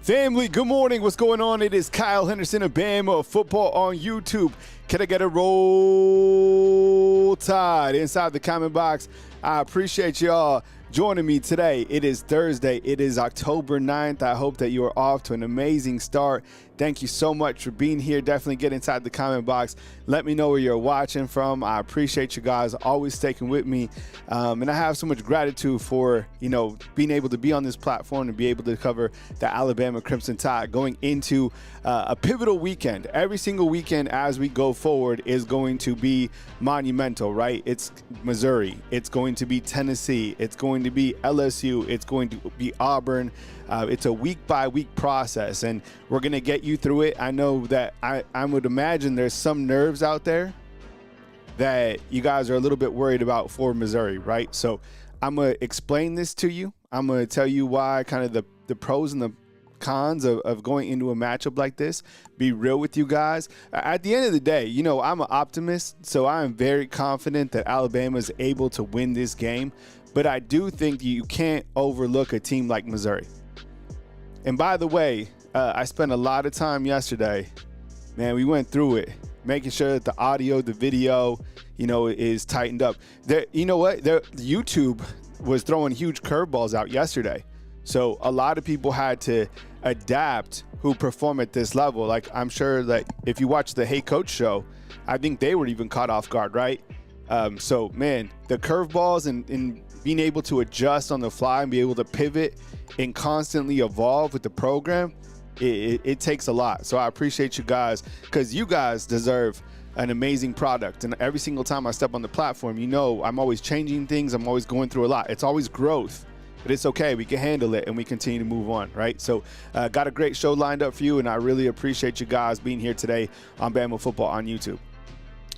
Family, good morning. What's going on? It is Kyle Henderson of Bama Football on YouTube. Can I get a roll tide inside the comment box? I appreciate y'all joining me today. It is Thursday. It is October 9th. I hope that you are off to an amazing start. Thank you so much for being here. Definitely get inside the comment box. Let me know where you're watching from. I appreciate you guys always sticking with me. And I have so much gratitude for, being able to be on this platform and be able to cover the Alabama Crimson Tide going into a pivotal weekend. Every single weekend as we go forward is going to be monumental, right? It's Missouri. It's going to be Tennessee. It's going to be LSU. It's going to be Auburn. It's a week-by-week process, and we're going to get you through it. I know that I would imagine there's some nerves out there that you guys are a little bit worried about for Missouri, right? So I'm going to explain this to you. I'm going to tell you why, kind of the pros and the cons of going into a matchup like this. Be real with you guys. At the end of the day, I'm an optimist, so I am very confident that Alabama is able to win this game. But I do think you can't overlook a team like Missouri. And by the way, I spent a lot of time yesterday. Man, we went through it, making sure that the audio, the video, is tightened up. You know what? YouTube was throwing huge curveballs out yesterday. So a lot of people had to adapt who perform at this level. Like, I'm sure that if you watch the Hey Coach show, I think they were even caught off guard, right? So, man, the curveballs and being able to adjust on the fly and be able to pivot and constantly evolve with the program, it takes a lot. So I appreciate you guys, because you guys deserve an amazing product. And every single time I step on the platform, I'm always changing things. I'm always going through a lot. It's always growth. But it's okay. We can handle it, and we continue to move on, right? So got a great show lined up for you, and I really appreciate you guys being here today on Bama Football on YouTube.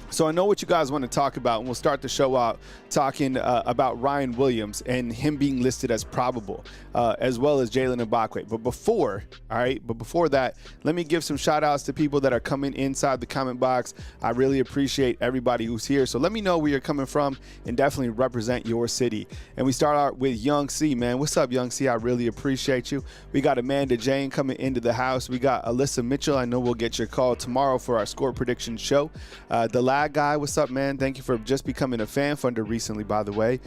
So I know what you guys want to talk about, and we'll start the show out talking about Ryan Williams and him being listed as probable, as well as Jaylen Mbakwe. But before that, let me give some shout outs to people that are coming inside the comment box. I really appreciate everybody who's here. So let me know where you're coming from and definitely represent your city. And we start out with Young C, man. What's up, Young C? I really appreciate you. We got Amanda Jane coming into the house. We got Alyssa Mitchell. I know we'll get your call tomorrow for our score prediction show. The last guy, what's up, man? Thank you for just becoming a fan funder recently, by the way.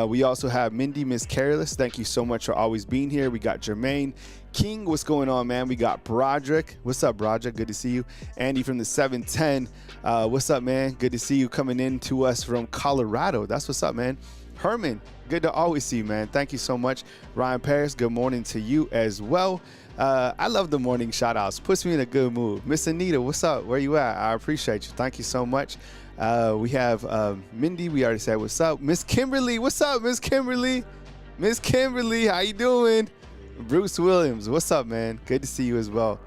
We also have Mindy Miss Careless. Thank you so much for always being here. We got Jermaine King. What's going on, man? We got Broderick. What's up, Broderick? Good to see you. Andy from the 710. What's up, man? Good to see you coming in to us from Colorado. That's what's up, man. Herman, good to always see you, man. Thank you so much. Ryan Paris, good morning to you as well. I love the morning shout outs. Puts me in a good mood. Miss Anita, what's up? Where you at? I appreciate you. Thank you so much. We have Mindy. We already said what's up. Miss Kimberly, what's up, Miss Kimberly? Miss Kimberly, how you doing? Bruce Williams, what's up, man? Good to see you as well.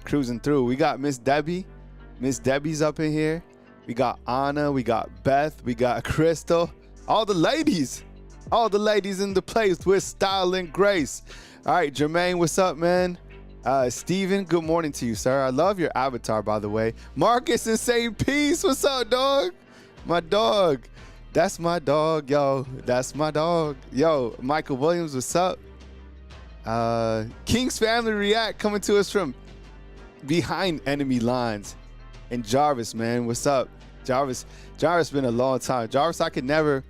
Cruising through. We got Miss Debbie. Miss Debbie's up in here. We got Anna. We got Beth. We got Crystal. All the ladies. All the ladies in the place with style and grace. All right, Jermaine, what's up, man? Steven, good morning to you, sir. I love your avatar, by the way. Marcus in St. Peace, what's up, dog? My dog. That's my dog, yo. That's my dog. Yo, Michael Williams, what's up? King's Family React coming to us from behind enemy lines. And Jarvis, man, what's up? Jarvis been a long time. Jarvis, I can never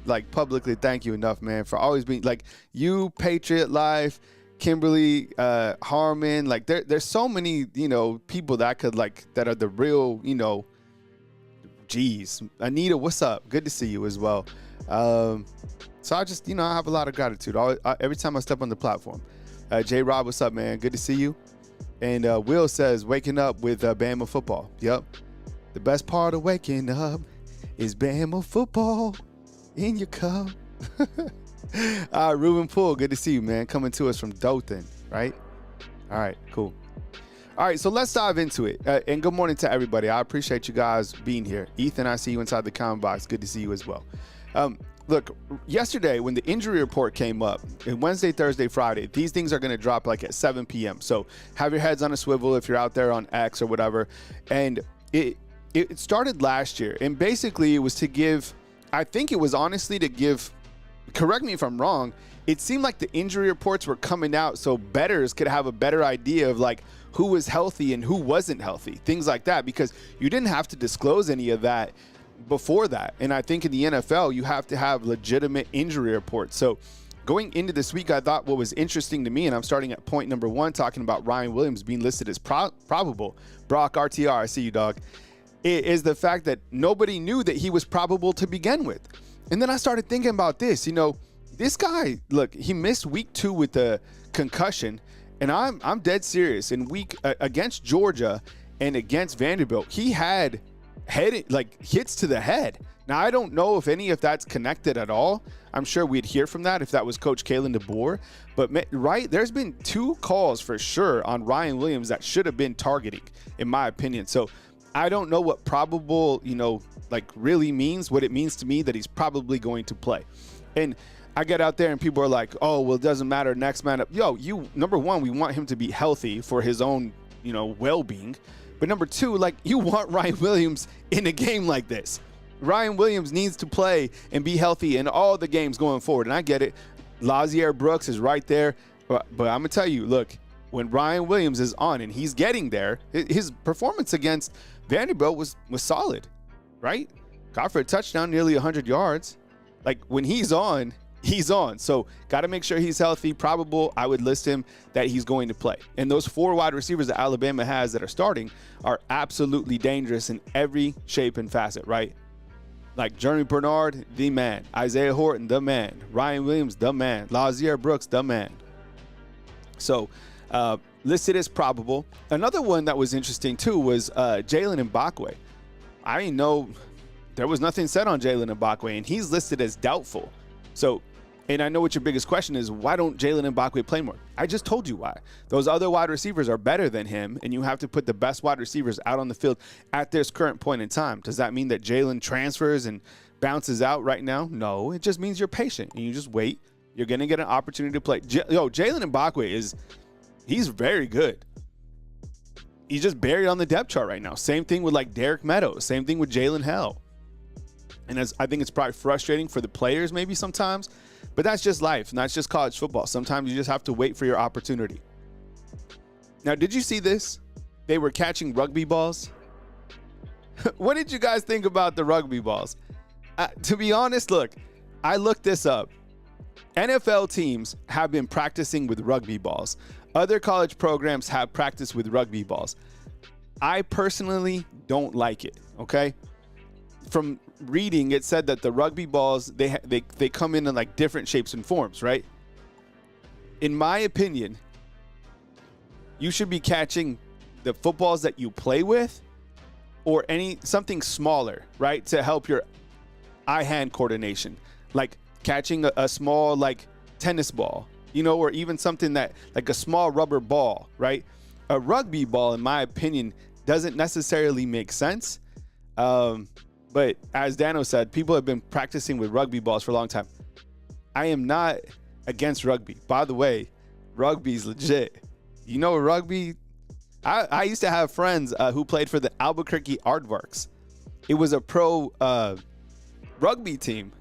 like publicly thank you enough, man, for always being like you, Patriot Life, Kimberly, Harmon. Like there's so many, people that I could that are the real, geez. Anita, what's up? Good to see you as well. So I just, I have a lot of gratitude every time I step on the platform. J Rob, what's up, man? Good to see you. And Will says, waking up with Bama football. Yep. The best part of waking up is Bama football in your cup. Ruben Poole, good to see you, man. Coming to us from Dothan, right? All right, cool. All right, so let's dive into it. And good morning to everybody. I appreciate you guys being here. Ethan, I see you inside the comment box. Good to see you as well. Look, yesterday when the injury report came up, Wednesday, Thursday, Friday, these things are going to drop at 7 p.m. So have your heads on a swivel if you're out there on X or whatever. And it started last year. And basically it was to give, I think it was honestly to give correct me if I'm wrong, it seemed like the injury reports were coming out so bettors could have a better idea of like who was healthy and who wasn't healthy, things like that, because you didn't have to disclose any of that before that. And I think in the NFL, you have to have legitimate injury reports. So going into this week, I thought what was interesting to me, and I'm starting at point number 1, talking about Ryan Williams being listed as probable. Brock RTR, I see you, dog. It is the fact that nobody knew that he was probable to begin with. And then I started thinking about this. You know, this guy, look, he missed week 2 with the concussion, and I'm dead serious. In week against Georgia and against Vanderbilt, he had hits to the head. Now, I don't know if any of that's connected at all. I'm sure we'd hear from that if that was Coach Jaylen Mbakwe. But, right, there's been 2 calls for sure on Ryan Williams that should have been targeting, in my opinion. So I don't know what probable, really means, what it means to me that he's probably going to play. And I get out there and people are like, oh, well, it doesn't matter, next man up. Yo, number 1, we want him to be healthy for his own, well-being. But number 2, you want Ryan Williams in a game like this. Ryan Williams needs to play and be healthy in all the games going forward. And I get it. Lazier Brooks is right there. But I'm going to tell you, look, when Ryan Williams is on and he's getting there, his performance against Vanderbilt was solid, right? Got for a touchdown, nearly 100 yards. When he's on, he's on. So got to make sure he's healthy. Probable, I would list him that he's going to play. And those 4 wide receivers that Alabama has that are starting are absolutely dangerous in every shape and facet, right? Like Jeremy Bernard, the man. Isaiah Horton, the man. Ryan Williams, the man. Lazier Brooks, the man. So listed as probable. Another one that was interesting too was Jaylen Mbakwe. I didn't know, there was nothing said on Jaylen Mbakwe, and he's listed as doubtful. So, and I know what your biggest question is, why don't Jaylen Mbakwe play more? I just told you why. Those other wide receivers are better than him, and you have to put the best wide receivers out on the field at this current point in time. Does that mean that Jaylen transfers and bounces out right now? No, it just means you're patient and you just wait. You're going to get an opportunity to play. Jaylen Mbakwe he's very good. He's just buried on the depth chart right now. Same thing with Derek Meadows. Same thing with Jalen Hell. And I think it's probably frustrating for the players maybe sometimes, but that's just life, and that's just college football. Sometimes you just have to wait for your opportunity. Now, did you see this? They were catching rugby balls. What did you guys think about the rugby balls? To be honest, look, I looked this up. NFL teams have been practicing with rugby balls. Other college programs have practiced with rugby balls. I personally don't like it, okay? From reading, it said that the rugby balls, they come in different shapes and forms, right? In my opinion, you should be catching the footballs that you play with or something smaller, right? To help your eye-hand coordination. Like catching a small tennis ball, or even something that a small rubber ball, right? A rugby ball, in my opinion, doesn't necessarily make sense. But as Dano said, people have been practicing with rugby balls for a long time. I am not against rugby. By the way, rugby's legit. Rugby? I used to have friends who played for the Albuquerque Aardvarks. It was a pro rugby team.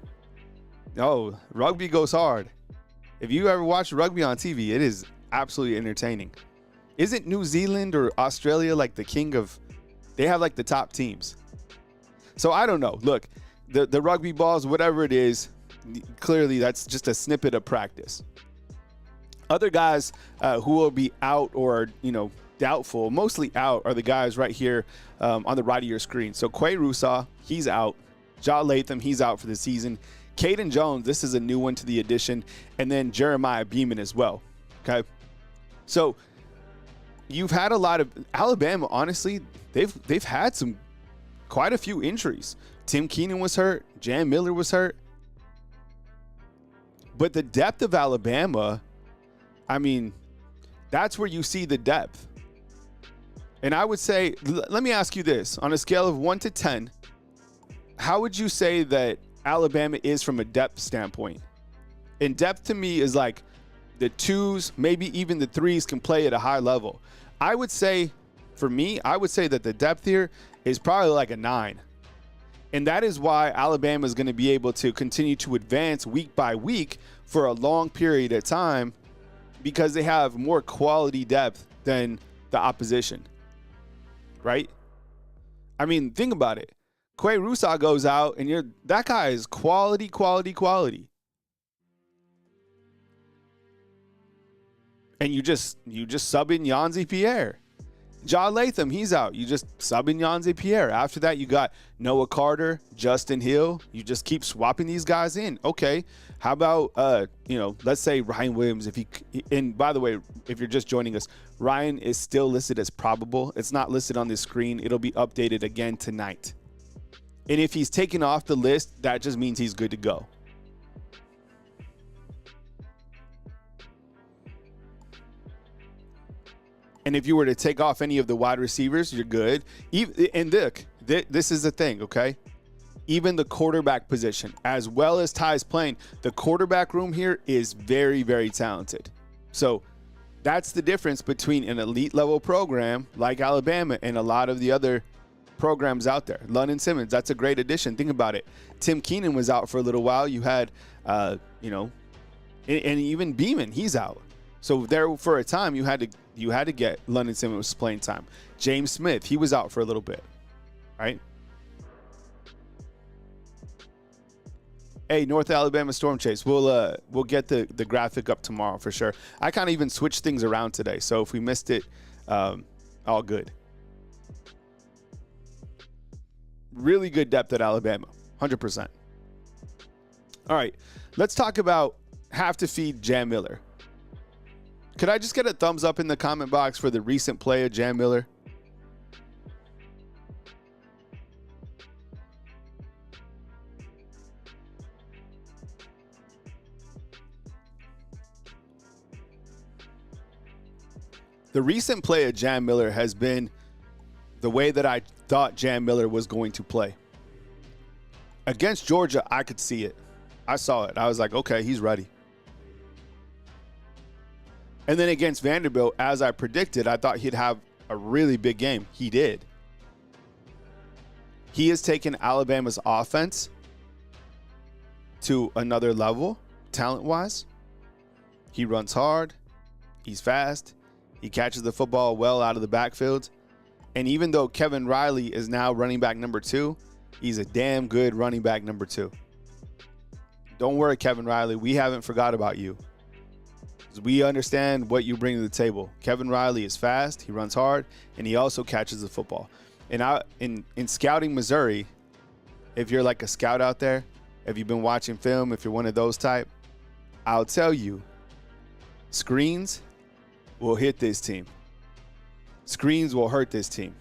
Oh, rugby goes hard. If you ever watch rugby on TV, it is absolutely entertaining. Isn't New Zealand or Australia the king of... They have the top teams. So I don't know. Look, the rugby balls, whatever it is, clearly that's just a snippet of practice. Other guys who will be out or, doubtful, mostly out, are the guys right here on the right of your screen. So Quay Rusaw, he's out. Ja Latham, he's out for the season. Caden Jones, this is a new one to the addition. And then Jeremiah Beeman as well. Okay. So you've had a lot of Alabama, honestly, they've had quite a few injuries. Tim Keenan was hurt. Jan Miller was hurt. But the depth of Alabama, that's where you see the depth. And I would say, let me ask you this. On a scale of 1 to 10, how would you say that Alabama is from a depth standpoint? And depth to me is the 2s, maybe even the 3s can play at a high level. I would say, for me, I would say that the depth here is probably a 9. And that is why Alabama is going to be able to continue to advance week by week for a long period of time, because they have more quality depth than the opposition, right? I mean, think about it. Quay Rusaw goes out, and that guy is quality, quality, quality. And you just sub in Yanzi Pierre. Ja Latham, he's out. You just sub in Yanzi Pierre. After that, you got Noah Carter, Justin Hill. You just keep swapping these guys in. Okay, how about let's say Ryan Williams. And by the way, if you're just joining us, Ryan is still listed as probable. It's not listed on this screen. It'll be updated again tonight. And if he's taken off the list, that just means he's good to go. And if you were to take off any of the wide receivers, you're good. And look, this is the thing, okay? Even the quarterback position, as well as Ty's playing, the quarterback room here is very, very talented. So that's the difference between an elite level program like Alabama and a lot of the other programs out there. London Simmons, that's a great addition. Think about it. Tim Keenan was out for a little while. You had, and even Beeman, he's out. So there for a time you had to get London Simmons playing time. James Smith, he was out for a little bit, right? Hey, North Alabama Storm Chase, we'll get the graphic up tomorrow for sure. I kind of even switched things around today, so if we missed it, all good. Really good depth at Alabama, 100%. All right, let's talk about have to feed Jam Miller. Could I just get a thumbs up in the comment box for the recent play of Jam Miller? The recent play of Jam Miller has been the way that I thought Jam Miller was going to play. Against Georgia, I could see it. I saw it. I was like, okay, he's ready. And then against Vanderbilt, as I predicted, I thought he'd have a really big game. He did. He has taken Alabama's offense to another level, talent-wise. He runs hard. He's fast. He catches the football well out of the backfield. And even though Kevin Riley is now running back number 2, he's a damn good running back number 2. Don't worry, Kevin Riley. We haven't forgot about you. We understand what you bring to the table. Kevin Riley is fast, he runs hard, and he also catches the football. And in scouting Missouri, if you're like a scout out there, if you've been watching film, if you're one of those type, I'll tell you, screens will hit this team. Screens will hurt this team.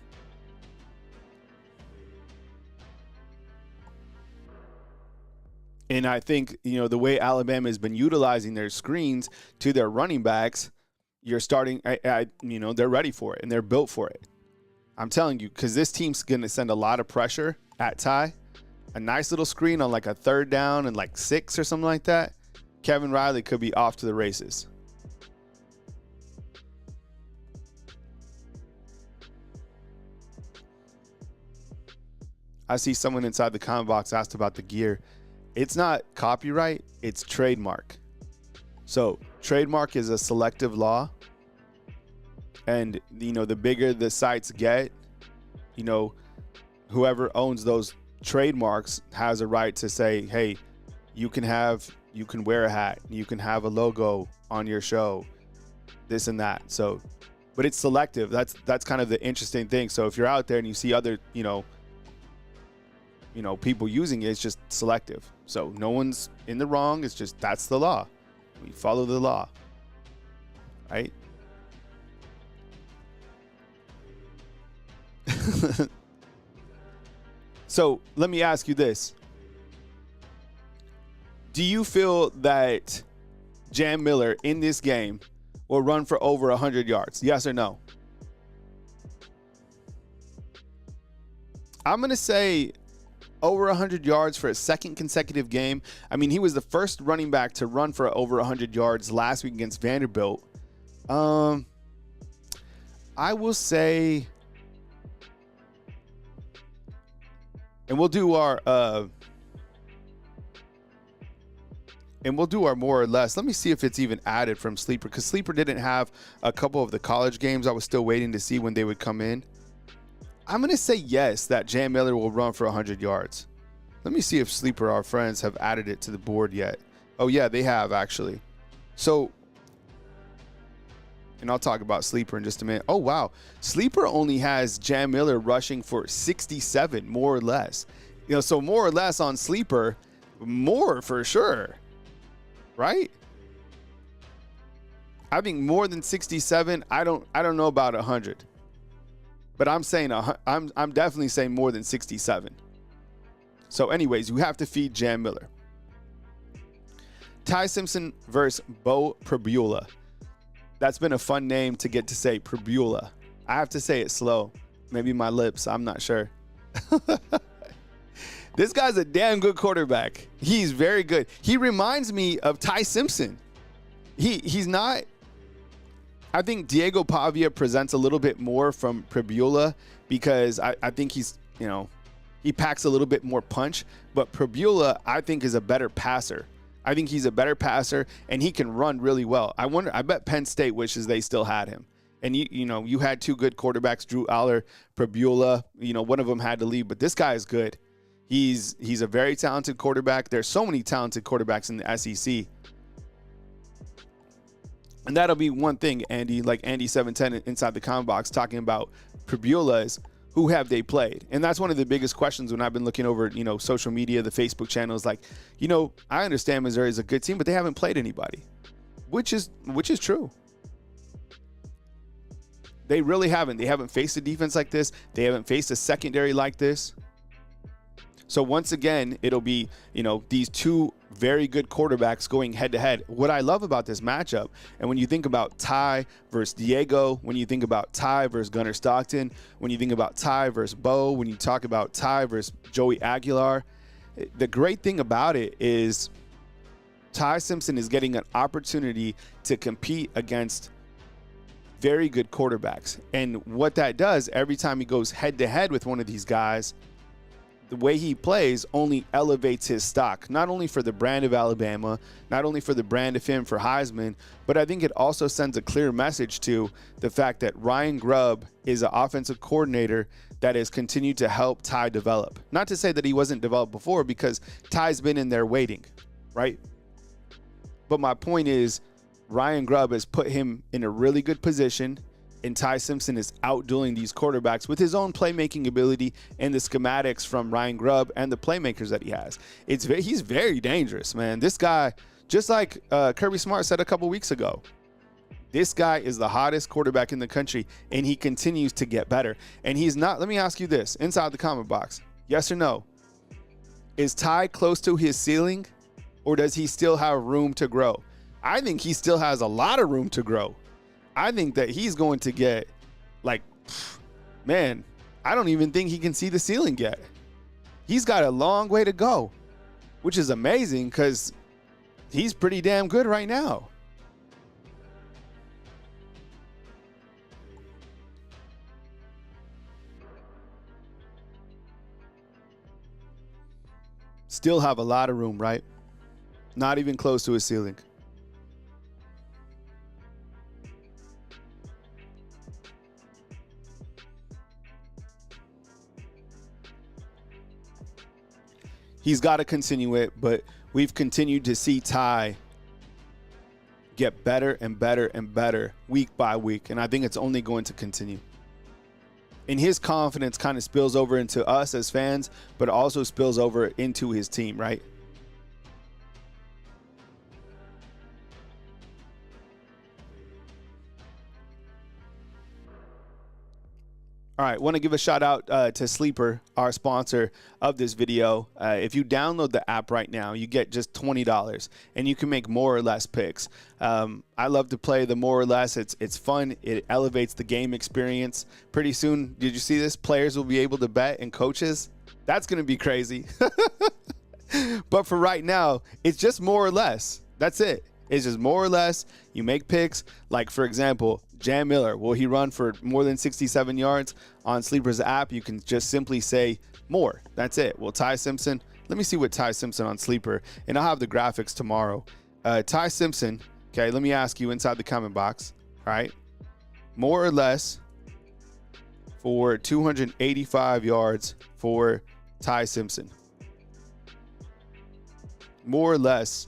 And I think, the way Alabama has been utilizing their screens to their running backs, you're starting, they're ready for it and they're built for it. I'm telling you, because this team's going to send a lot of pressure at Ty. A nice little screen on like a 3rd down and like 6 or something like that. Kevin Riley could be off to the races. I see someone inside the comment box asked about the gear. It's not copyright, it's trademark. So trademark is a selective law. And, the bigger the sites get, whoever owns those trademarks has a right to say, hey, you can wear a hat, you can have a logo on your show, this and that. So, but it's selective. That's kind of the interesting thing. So if you're out there and you see other, people using it, it's just selective. So no one's in the wrong. It's just, that's the law. We follow the law, right? So let me ask you this. Do you feel that Jam Miller in this game will run for over 100 yards? Yes or no? I'm going to say over 100 yards for a second consecutive game. I mean, he was the first running back to run for over 100 yards last week against Vanderbilt. I will say And we'll do our more or less. Let me see if it's even added from Sleeper, because Sleeper didn't have a couple of the college games. I was still waiting to see when they would come in. I'm going to say yes, that Jam Miller will run for 100 yards. Let me see if Sleeper, our friends, have added it to the board yet. Oh, yeah, they have, actually. So, and I'll talk about Sleeper in just a minute. Oh, wow. Sleeper only has Jam Miller rushing for 67, more or less. You know, so more or less on Sleeper, more for sure. Right? I think more than 67. I don't know about 100. But I'm saying I'm definitely saying more than 67. So anyways, you have to feed Jam Miller. Ty Simpson versus Bo Pribula. That's been a fun name to get to say, Pribula. I have to say it slow. Maybe my lips, I'm not sure. This guy's a damn good quarterback. He's very good. He reminds me of Ty Simpson. He's not. I think Diego Pavia presents a little bit more from Pribula, because I think he's, you know, he packs a little bit more punch. But Pribula, I think, is a better passer. I think he's a better passer, and he can run really well. I bet Penn State wishes they still had him. And you know, you had two good quarterbacks, Drew Aller, Pribula. You know, one of them had to leave, but this guy is good. He's a very talented quarterback. There's so many talented quarterbacks in the SEC. And that'll be one thing, Andy, like Andy 710 inside the comment box talking about Pribula, is who have they played? And that's one of the biggest questions when I've been looking over, you know, social media, the Facebook channels. Like, you know, I understand Missouri is a good team, but they haven't played anybody, which is true. They really haven't. They haven't faced a defense like this. They haven't faced a secondary like this. So once again, it'll be, you know, these two very good quarterbacks going head to head. What I love about this matchup, and when you think about Ty versus Diego, when you think about Ty versus Gunnar Stockton, when you think about Ty versus Bo, when you talk about Ty versus Joey Aguilar, the great thing about it is Ty Simpson is getting an opportunity to compete against very good quarterbacks. And what that does, every time he goes head to head with one of these guys, the way he plays only elevates his stock, not only for the brand of Alabama, not only for the brand of him for Heisman, but I think it also sends a clear message to the fact that Ryan Grubb is an offensive coordinator that has continued to help Ty develop. Not to say that he wasn't developed before, because Ty's been in there waiting, right? But my point is, Ryan Grubb has put him in a really good position, and Ty Simpson is outdoing these quarterbacks with his own playmaking ability and the schematics from Ryan Grubb and the playmakers that he has. He's very dangerous, man. This guy, just like Kirby Smart said a couple weeks ago, this guy is the hottest quarterback in the country, and he continues to get better. And he's not, let me ask you this, inside the comment box, yes or no? Is Ty close to his ceiling, or does he still have room to grow? I think he still has a lot of room to grow. I think that he's going to get, like, man, I don't even think he can see the ceiling yet. He's got a long way to go, which is amazing because he's pretty damn good right now. Still have a lot of room, right? Not even close to his ceiling. He's got to continue it, but we've continued to see Ty get better and better and better week by week, and I think it's only going to continue. And his confidence kind of spills over into us as fans, but also spills over into his team, right? All right, want to give a shout out to Sleeper, our sponsor of this video. If you download the app right now, you get just $20, and you can make more or less picks. I love to play the more or less. It's fun. It elevates the game experience. Pretty soon, did you see this? Players will be able to bet, and coaches. That's going to be crazy. But for right now, it's just more or less. That's it. It's just more or less. You make picks. Like, for example, Jam Miller, will he run for more than 67 yards? On Sleeper's app, you can just simply say more. That's it. Well, Ty Simpson, let me see what Ty Simpson on Sleeper, and I'll have the graphics tomorrow. Ty Simpson, okay, let me ask you inside the comment box, all right? More or less for 285 yards for Ty Simpson. More or less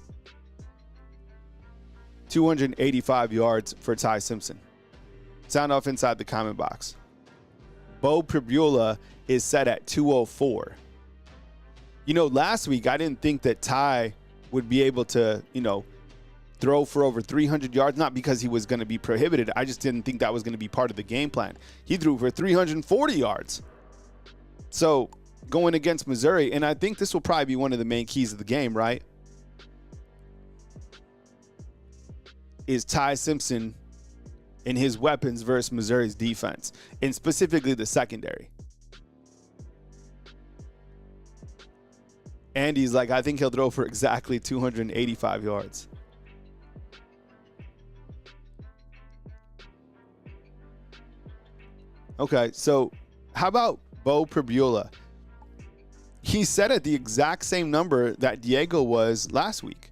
285 yards for Ty Simpson. Sound off inside the comment box. Bo Pribula is set at 204. You know, last week I didn't think that Ty would be able to, throw for over 300 yards, not because he was going to be prohibited. I just didn't think that was going to be part of the game plan. He threw for 340 yards. So going against Missouri, and I think this will probably be one of the main keys of the game, right? Is Ty Simpson and his weapons versus Missouri's defense, and specifically the secondary. Andy's like, I think he'll throw for exactly 285 yards. Okay, so how about Bo Pribula? He's set at the exact same number that Diego was last week.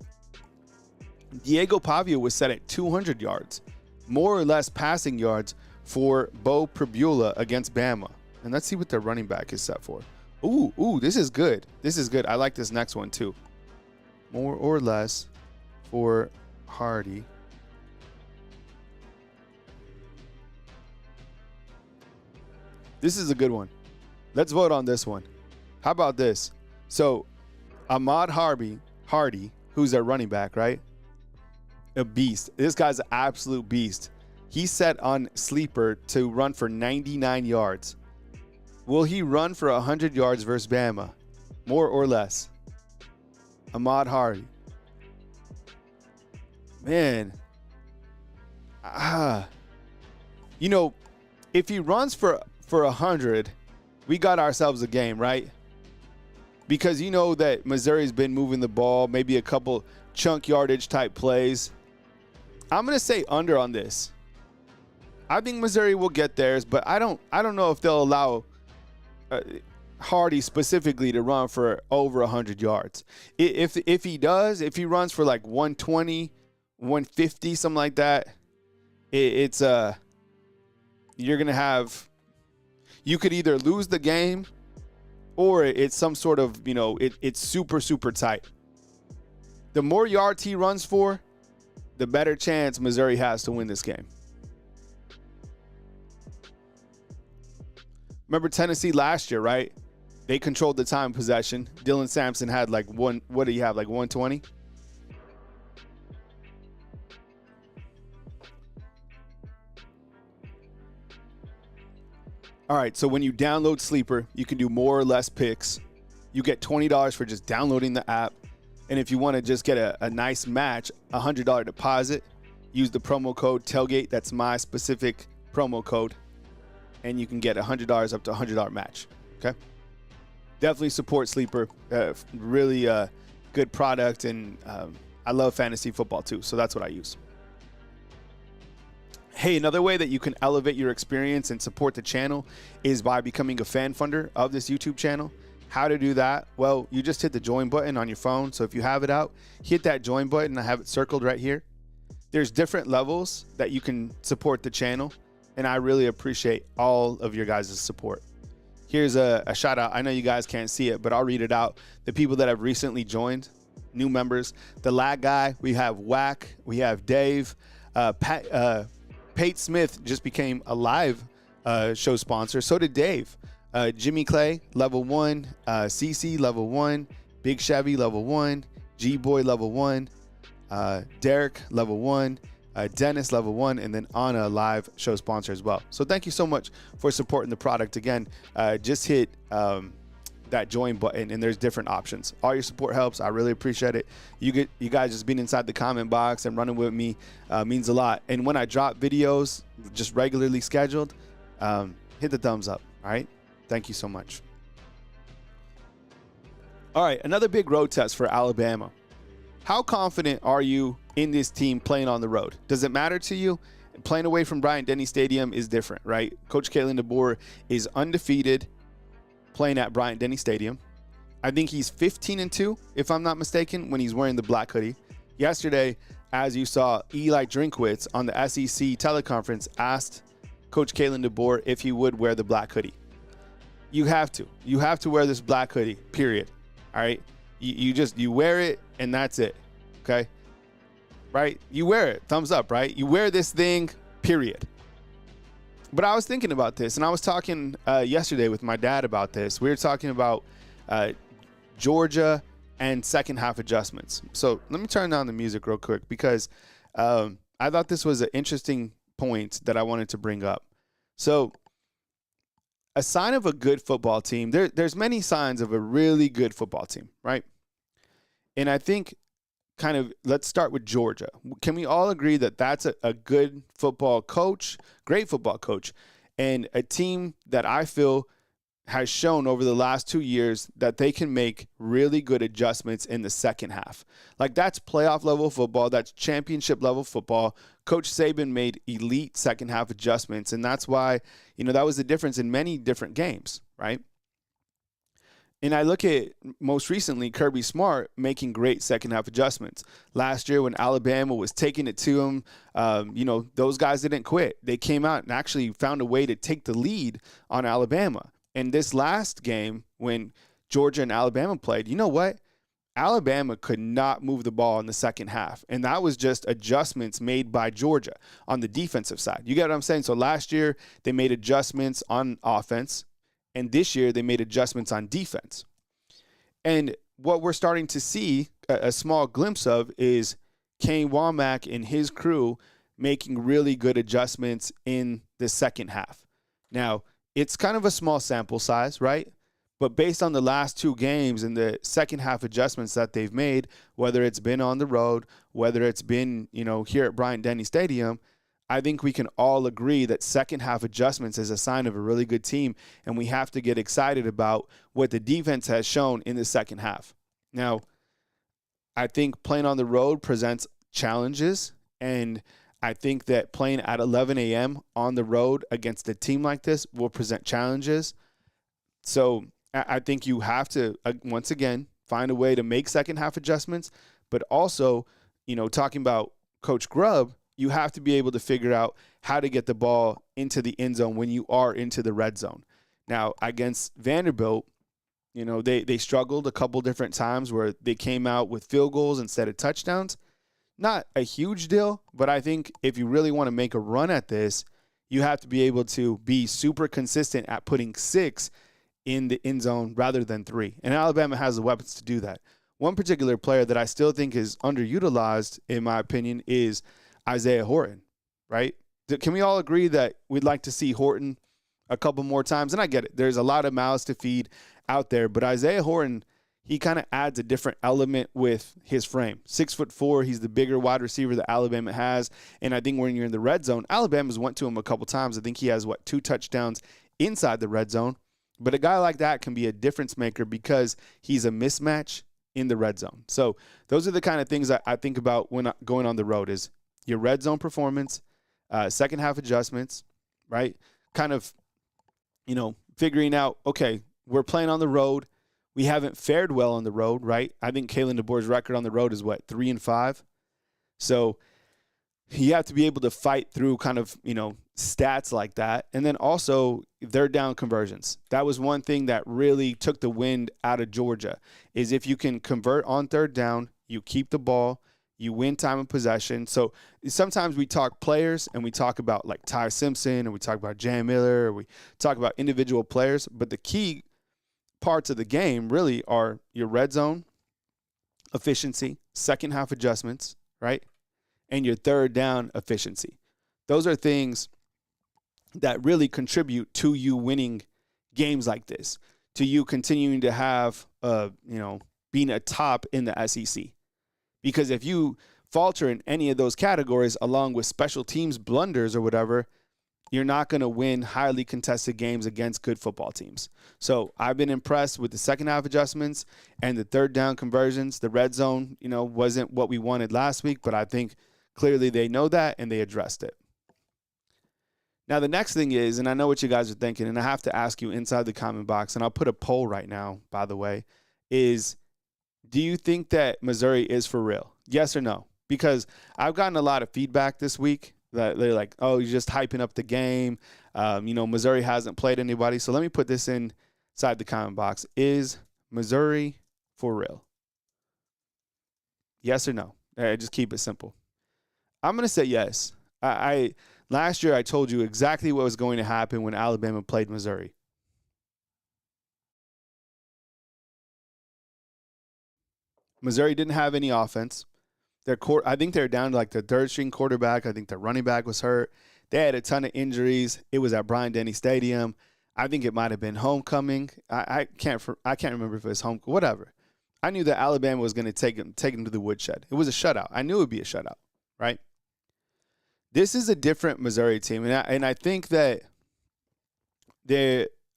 Diego Pavia was set at 200 yards, more or less passing yards for Bo Pribula against Bama. And let's see what their running back is set for. Ooh, this is good. This is good. I like this next one too. More or less for Hardy. This is a good one. Let's vote on this one. How about this? So, Ahmad Hardy, who's our running back, right? A beast. This guy's an absolute beast. He's set on Sleeper to run for 99 yards. Will he run for 100 yards versus Bama? More or less? Ahmad Hardy. Man. If he runs for 100, we got ourselves a game, right? Because you know that Missouri's been moving the ball, maybe a couple chunk yardage type plays. I'm going to say under on this. I think Missouri will get theirs, but I don't know if they'll allow Hardy specifically to run for over 100 yards. If he does, if he runs for like 120, 150, something like that, you're going to have, you could either lose the game or it's some sort of, it's super, super tight. The more yards he runs for, the better chance Missouri has to win this game. Remember Tennessee last year, right? They controlled the time possession. Dylan Sampson had like what did he have, like 120? All right, so when you download Sleeper, you can do more or less picks. You get $20 for just downloading the app. And if you want to just get a nice match, a $100 deposit, use the promo code TAILGATE. That's my specific promo code. And you can get $100 up to $100 match, okay? Definitely support Sleeper. Really good product, and I love fantasy football too, so that's what I use. Hey, another way that you can elevate your experience and support the channel is by becoming a fan funder of this YouTube channel. How to do that? Well, you just hit the join button on your phone. So if you have it out, hit that join button. I have it circled right here. There's different levels that you can support the channel, and I really appreciate all of your guys' support. Here's a shout out. I know you guys can't see it, but I'll read it out. The people that have recently joined, new members, the Lag Guy, we have Whack, we have Dave, Pate Smith just became a live show sponsor. So did Dave. Jimmy Clay, level 1, CC, level 1, Big Chevy, level 1, G-Boy, level 1, Derek, level 1, Dennis, level 1, and then Anna, live show sponsor as well. So thank you so much for supporting the product. Again, just hit that join button, and there's different options. All your support helps. I really appreciate it. You guys just being inside the comment box and running with me means a lot. And when I drop videos, just regularly scheduled, hit the thumbs up, all right? Thank you so much. All right, another big road test for Alabama. How confident are you in this team playing on the road? Does it matter to you? playing away from Bryant-Denny Stadium is different, right? Coach Jaylen Mbakwe is undefeated playing at Bryant-Denny Stadium. I think he's 15-2, if I'm not mistaken, when he's wearing the black hoodie. Yesterday, as you saw, Eli Drinkwitz on the SEC teleconference asked Coach Jaylen Mbakwe if he would wear the black hoodie. You have to. You have to wear this black hoodie, period. All right? You wear it, and that's it. Okay? Right? You wear it. Thumbs up, right? You wear this thing, period. But I was thinking about this, and I was talking yesterday with my dad about this. We were talking about Georgia and second half adjustments. So let me turn down the music real quick because I thought this was an interesting point that I wanted to bring up. So a sign of a good football team, there's many signs of a really good football team, right? And I think let's start with Georgia. Can we all agree that that's a good football coach, great football coach, and a team that I feel has shown over the last 2 years that they can make really good adjustments in the second half. Like, that's playoff level football. That's championship level football. Coach Saban made elite second half adjustments, and that's why, that was the difference in many different games, right? And I look at most recently Kirby Smart making great second half adjustments. Last year when Alabama was taking it to him, those guys didn't quit. They came out and actually found a way to take the lead on Alabama. And this last game when Georgia and Alabama played, you know what? Alabama could not move the ball in the second half. And that was just adjustments made by Georgia on the defensive side. You get what I'm saying? So last year they made adjustments on offense. And this year, they made adjustments on defense. And what we're starting to see a small glimpse of is Kane Womack and his crew making really good adjustments in the second half. Now, it's kind of a small sample size, right? But based on the last 2 games and the second half adjustments that they've made, whether it's been on the road, whether it's been, here at Bryant-Denny Stadium, I think we can all agree that second half adjustments is a sign of a really good team, and we have to get excited about what the defense has shown in the second half. Now, I think playing on the road presents challenges, and I think that playing at 11 a.m. on the road against a team like this will present challenges. So I think you have to, once again, find a way to make second half adjustments, but also, talking about Coach Grubb, you have to be able to figure out how to get the ball into the end zone when you are into the red zone. Now, against Vanderbilt, they struggled a couple different times where they came out with field goals instead of touchdowns. Not a huge deal, but I think if you really want to make a run at this, you have to be able to be super consistent at putting 6 in the end zone rather than 3. And Alabama has the weapons to do that. One particular player that I still think is underutilized, in my opinion, is Isaiah Horton, right? Can we all agree that we'd like to see Horton a couple more times? And I get it. There's a lot of mouths to feed out there. But Isaiah Horton, he kind of adds a different element with his frame. 6'4", he's the bigger wide receiver that Alabama has. And I think when you're in the red zone, Alabama's went to him a couple times. I think he has, 2 touchdowns inside the red zone. But a guy like that can be a difference maker because he's a mismatch in the red zone. So those are the kind of things I think about when going on the road is your red zone performance, second half adjustments, right? Kind of, figuring out, okay, we're playing on the road. We haven't fared well on the road, right? I think Jaylen Mbakwe's record on the road is 3-5. So you have to be able to fight through kind of, stats like that. And then also third down conversions. That was one thing that really took the wind out of Georgia is if you can convert on third down, you keep the ball, you win time of possession. So sometimes we talk players and we talk about like Ty Simpson and we talk about Jan Miller, or we talk about individual players. But the key parts of the game really are your red zone efficiency, second half adjustments, right? And your third down efficiency. Those are things that really contribute to you winning games like this, to you continuing to have, being a top in the SEC. Because if you falter in any of those categories, along with special teams blunders or whatever, you're not going to win highly contested games against good football teams. So I've been impressed with the second half adjustments and the third down conversions. The red zone, wasn't what we wanted last week, but I think clearly they know that and they addressed it. Now, the next thing is, and I know what you guys are thinking, and I have to ask you inside the comment box, and I'll put a poll right now, by the way, is do you think that Missouri is for real? Yes or no? Because I've gotten a lot of feedback this week that they're like, oh, you're just hyping up the game. Missouri hasn't played anybody. So let me put this inside the comment box. Is Missouri for real? Yes or no? Just keep it simple. I'm going to say yes. Last year I told you exactly what was going to happen when Alabama played Missouri. Missouri didn't have any offense. I think they're down to like the third string quarterback. I think their running back was hurt. They had a ton of injuries. It was at Bryant-Denny Stadium. I think it might have been homecoming. I can't remember if it was home. Whatever. I knew that Alabama was going to take them to the woodshed. It was a shutout. I knew it would be a shutout, right? This is a different Missouri team, and I think that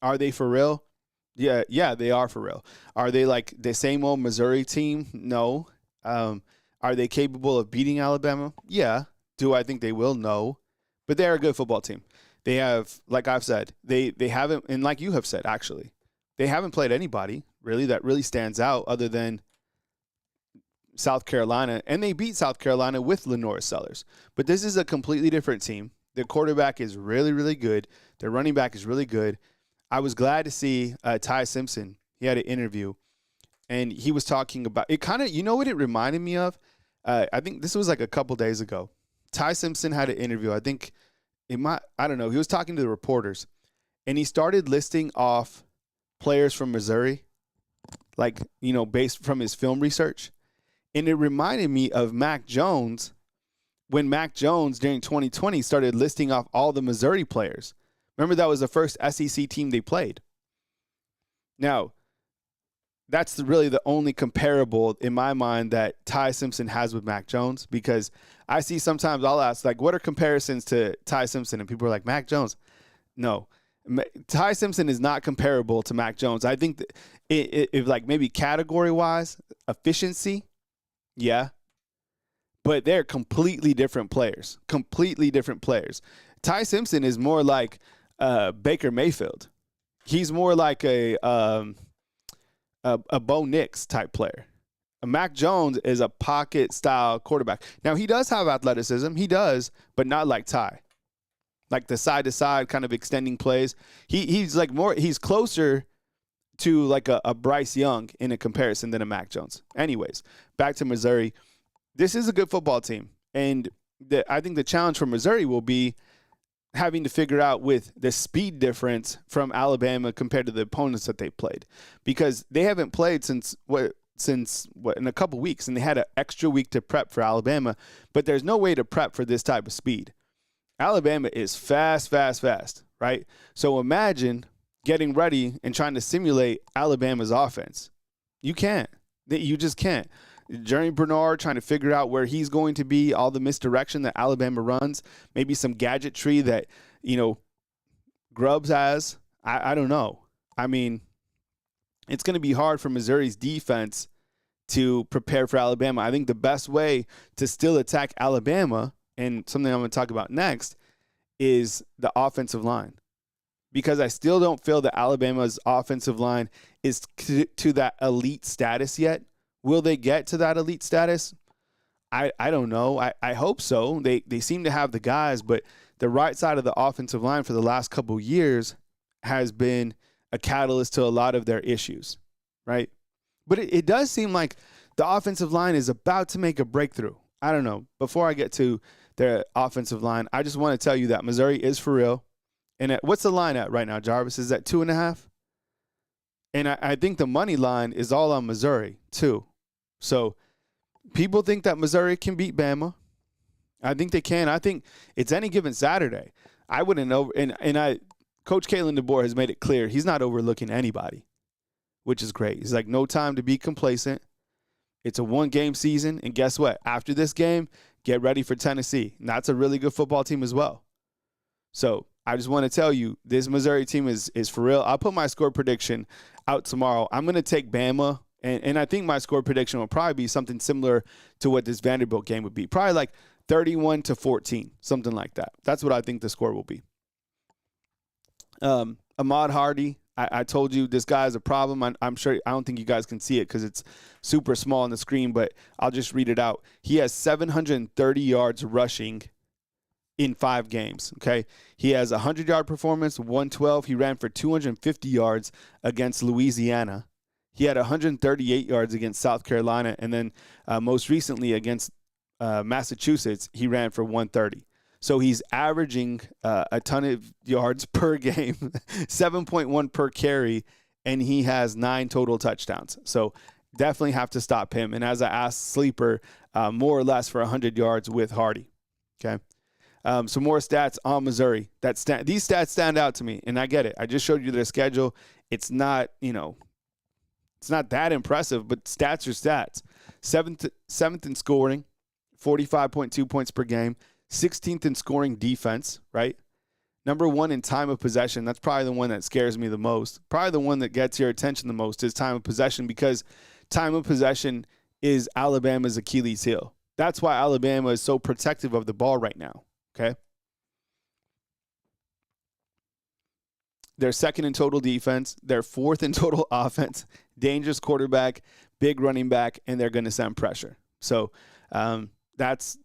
are they for real? Yeah, they are for real. Are they like the same old Missouri team? No. Are they capable of beating Alabama? Yeah. Do I think they will? No. But they're a good football team. They have, like I've said, they haven't, and like you have said, actually, they haven't played anybody really that really stands out other than South Carolina, and they beat South Carolina with Lenora Sellers. But this is a completely different team. Their quarterback is really, really good. Their running back is really good. I was glad to see Ty Simpson. He had an interview, and he was talking about it. Kind of, you know what it reminded me of? I think this was like a couple days ago. Ty Simpson had an interview. I think I don't know. He was talking to the reporters, and he started listing off players from Missouri, like, based from his film research. And it reminded me of Mac Jones when Mac Jones during 2020 started listing off all the Missouri players. Remember, that was the first SEC team they played. Now, that's really the only comparable in my mind that Ty Simpson has with Mac Jones, because I see sometimes I'll ask, like, what are comparisons to Ty Simpson? And people are like, Mac Jones. No. Ty Simpson is not comparable to Mac Jones. I think that if like maybe category-wise, efficiency, yeah. But they're completely different players. Completely different players. Ty Simpson is more like Baker Mayfield. He's more like a Bo Nix type player. Mac Jones is a pocket-style quarterback. Now, he does have athleticism. He does, but not like Ty. Like the side-to-side kind of extending plays. He's like he's closer to like a Bryce Young in a comparison than a Mac Jones. Anyways, back to Missouri. This is a good football team. And I think the challenge for Missouri will be having to figure out with the speed difference from Alabama compared to the opponents that they played. Because they haven't played since in a couple weeks, and they had an extra week to prep for Alabama. But there's no way to prep for this type of speed. Alabama is fast, right? So imagine getting ready and trying to simulate Alabama's offense. You can't. You just can't. Jeremy Bernard trying to figure out where he's going to be, all the misdirection that Alabama runs, maybe some gadgetry that, Grubbs has. I don't know. I mean, it's going to be hard for Missouri's defense to prepare for Alabama. I think the best way to still attack Alabama, and something I'm going to talk about next, is the offensive line. Because I still don't feel that Alabama's offensive line is to that elite status yet. Will they get to that elite status? I don't know. I hope so. They seem to have the guys, but the right side of the offensive line for the last couple of years has been a catalyst to a lot of their issues, right? But it does seem like the offensive line is about to make a breakthrough. I don't know. Before I get to their offensive line, I just want to tell you that Missouri is for real. And what's the line at right now, Jarvis? Is that 2.5? And I think the money line is all on Missouri, too. So people think that Missouri can beat Bama. I think they can. I think it's any given Saturday. I wouldn't over Coach Kalen DeBoer has made it clear he's not overlooking anybody, which is great. He's like, no time to be complacent. It's a one-game season, and guess what? After this game, get ready for Tennessee. And that's a really good football team as well. So I just want to tell you, this Missouri team is for real. I'll put my score prediction out tomorrow. I'm going to take Bama, and I think my score prediction will probably be something similar to what this Vanderbilt game would be. Probably like 31-14, something like that. That's what I think the score will be. Ahmad Hardy, I told you this guy is a problem. I'm sure, I don't think you guys can see it because it's super small on the screen, but I'll just read it out. He has 730 yards rushing in 5 games, okay? He has a 100-yard performance, 112. He ran for 250 yards against Louisiana. He had 138 yards against South Carolina, and then most recently against Massachusetts, he ran for 130. So he's averaging a ton of yards per game, 7.1 per carry, and he has 9 total touchdowns. So definitely have to stop him. And as I asked Sleeper, more or less for 100 yards with Hardy, okay? Some more stats on Missouri. These stats stand out to me, and I get it. I just showed you their schedule. It's not, it's not that impressive, but stats are stats. Seventh in scoring, 45.2 points per game. 16th in scoring defense, right? Number 1 in time of possession. That's probably the one that scares me the most. Probably the one that gets your attention the most is time of possession, because time of possession is Alabama's Achilles heel. That's why Alabama is so protective of the ball right now. Okay. They're second in total defense. They're 4th in total offense. Dangerous quarterback, big running back, and they're going to send pressure. So that's,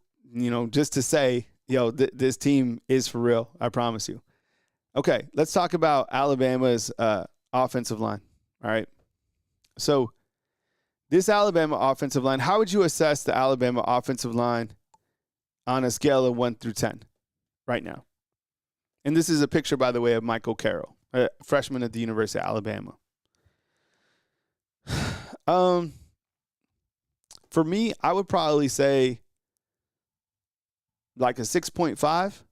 just to say, this team is for real. I promise you. Okay, let's talk about Alabama's offensive line. All right. So this Alabama offensive line, how would you assess the Alabama offensive line on a scale of 1 through 10 right now? And this is a picture, by the way, of Michael Carroll, a freshman at the University of Alabama. For me, I would probably say like a 6.5,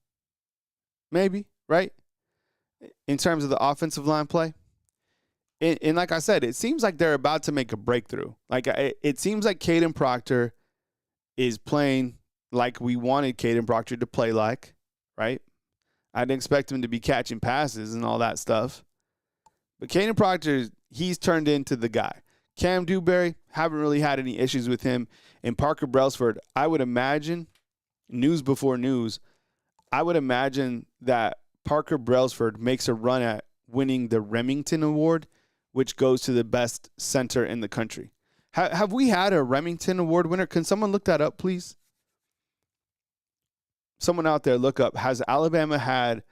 maybe, right? In terms of the offensive line play. And like I said, it seems like they're about to make a breakthrough. Like it seems like Caden Proctor is playing like we wanted Caden Proctor to play like, right? I didn't expect him to be catching passes and all that stuff. But Caden Proctor, he's turned into the guy. Cam Dewberry, haven't really had any issues with him. And Parker Brailsford, I would imagine, news before news, I would imagine that Parker Brailsford makes a run at winning the Remington Award, which goes to the best center in the country. Have we had a Remington Award winner? Can someone look that up, please? Someone out there look up, has Alabama had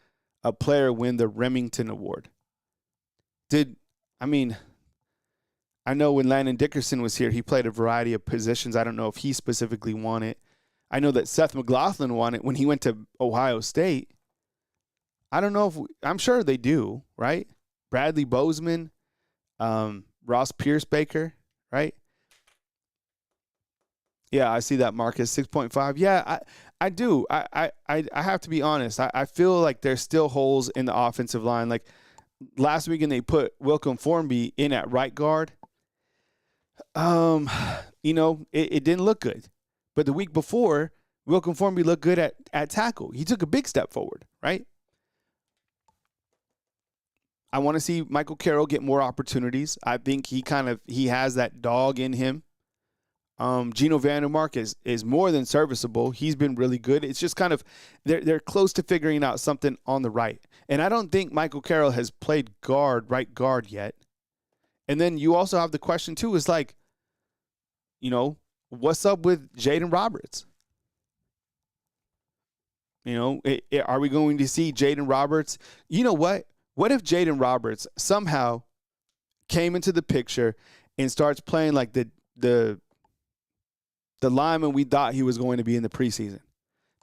a player win the Remington Award? I know when Landon Dickerson was here, he played a variety of positions. I don't know if he specifically won it. I know that Seth McLaughlin won it when he went to Ohio State. I don't know I'm sure they do, right? Bradley Bozeman, Ross Pierce-Baker, right? Yeah, I see that, Marcus, 6.5. Yeah, I do. I have to be honest. I feel like there's still holes in the offensive line. Like last weekend, they put Wilcom Formby in at right guard. It didn't look good. But the week before, Wilcom Formby looked good at tackle. He took a big step forward, right? I want to see Michael Carroll get more opportunities. I think he has that dog in him. Geno Vandermark is more than serviceable. He's been really good. It's just kind of they're close to figuring out something on the right. And I don't think Michael Carroll has played right guard yet. And then you also have the question too, is like, what's up with Jaden Roberts? Are we going to see Jaden Roberts? You know what? What if Jaden Roberts somehow came into the picture and starts playing like the lineman we thought he was going to be in the preseason?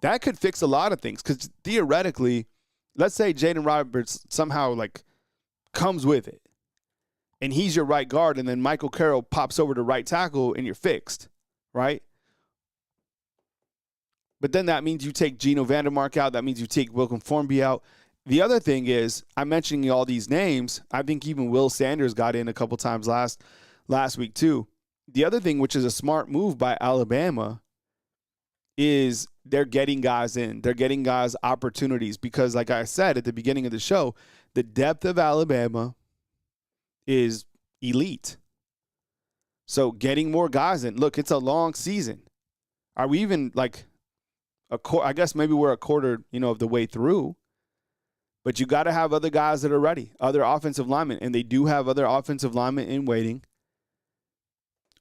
That could fix a lot of things, because theoretically, let's say Jaden Roberts somehow like comes with it and he's your right guard, and then Michael Carroll pops over to right tackle and you're fixed, right? But then that means you take Geno Vandermark out. That means you take Wilcom Formby out. The other thing is, I'm mentioning all these names. I think even Will Sanders got in a couple times last week too. The other thing, which is a smart move by Alabama, is they're getting guys in. They're getting guys opportunities because, like I said at the beginning of the show, the depth of Alabama is elite. So getting more guys in. Look, it's a long season. Are we even like I guess maybe we're a quarter, of the way through. But you got to have other guys that are ready, other offensive linemen, and they do have other offensive linemen in waiting.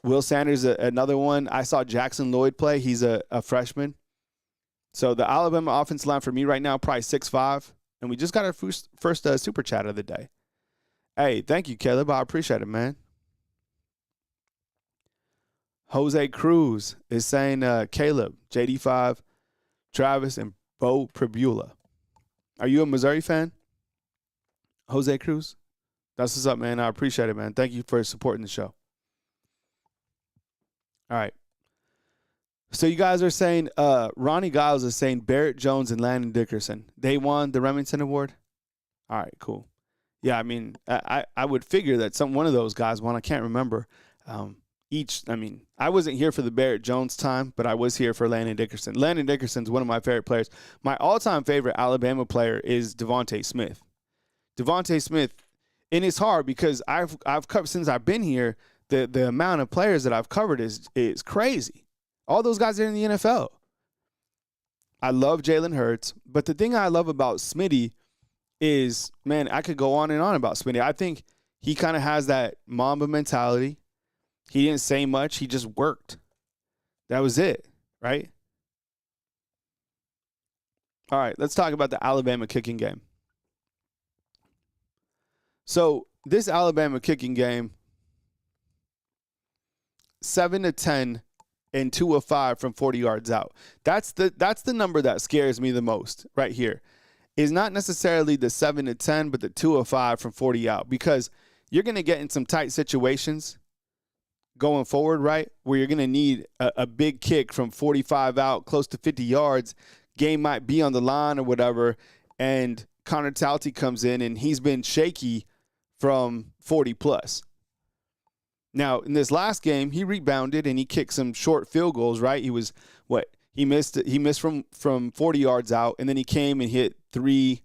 Will Sanders, another one. I saw Jackson Lloyd play. He's a freshman. So the Alabama offensive line for me right now, probably 6'5". And we just got our first super chat of the day. Hey, thank you, Caleb. I appreciate it, man. Jose Cruz is saying, Caleb, JD5, Travis, and Bo Pribula. Are you a Missouri fan? Jose Cruz? That's what's up, man. I appreciate it, man. Thank you for supporting the show. All right. So you guys are saying, Ronnie Giles is saying Barrett Jones and Landon Dickerson. They won the Remington Award? All right, cool. Yeah, I mean, I would figure that one of those guys won. I can't remember. I wasn't here for the Barrett Jones time, but I was here for Landon Dickerson. Landon Dickerson's one of my favorite players. My all-time favorite Alabama player is Devontae Smith. Devontae Smith, and it's hard because I've covered since I've been here. The amount of players that I've covered is crazy. All those guys are in the NFL. I love Jalen Hurts, but the thing I love about Smitty is, man, I could go on and on about Smitty. I think he kind of has that Mamba mentality. He didn't say much. He just worked. That was it, right? All right, let's talk about the Alabama kicking game. So this Alabama kicking game, 7-10 and 2 of 5 from 40 yards out. That's the number that scares me the most right here. Is not necessarily the 7-10, but the 2 of 5 from 40 out, because you're going to get in some tight situations going forward, right, where you're going to need a big kick from 45 out, close to 50 yards. Game might be on the line or whatever, and Connor Talty comes in, and he's been shaky from 40-plus. Now, in this last game, he rebounded, and he kicked some short field goals, right? He was, he missed from 40 yards out, and then he came and hit 3